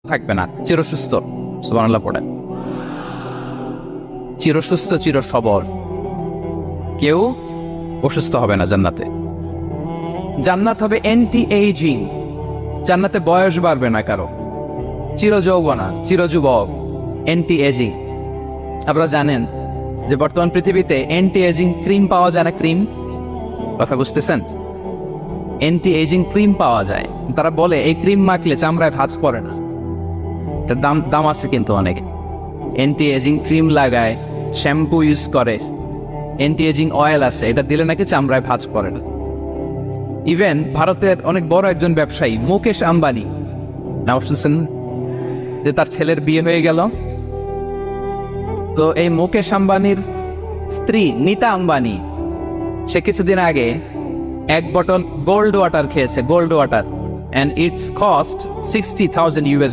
থাকবে না, চিরসুস্থ। সুবহানাল্লাহ পড়ে। চিরসুস্থ, চির সবল, কেউ অসুস্থ হবে না জান্নাতে। জান্নাত হবে অ্যান্টি এইজিং, জান্নাতে বয়স বাড়বে না কারো, চির যৌবনা, চির যুবক, অ্যান্টি এজিং। আপনারা জানেন যে বর্তমান পৃথিবীতে অ্যান্টি এজিং ক্রিম পাওয়া যায় না? ক্রিম, কথা বুঝতেছেন? অ্যান্টি এজিং ক্রিম পাওয়া যায়। তারা বলে এই ক্রিম মাখলে চামড়ায় ভাঁজ পড়ে না। এটার দাম দাম আছে কিন্তু অনেক। অ্যান্টি এজিং ক্রিম লাগায়, শ্যাম্পু ইউজ করে, অ্যান্টি এজিং অয়েল আছে, এটা দিলে নাকি চামড়ায় ভাঁজ পড়ে না। ইভেন ভারতের অনেক বড় একজন ব্যবসায়ী মুকেশ আম্বানি, নাম শুনছেন যে তার ছেলের বিয়ে হয়ে গেল? তো এই মুকেশ আম্বানির স্ত্রী নীতা আম্বানি, সে কিছুদিন আগে 1 বটল গোল্ড ওয়াটার খেয়েছে, gold water, and its cost $60,000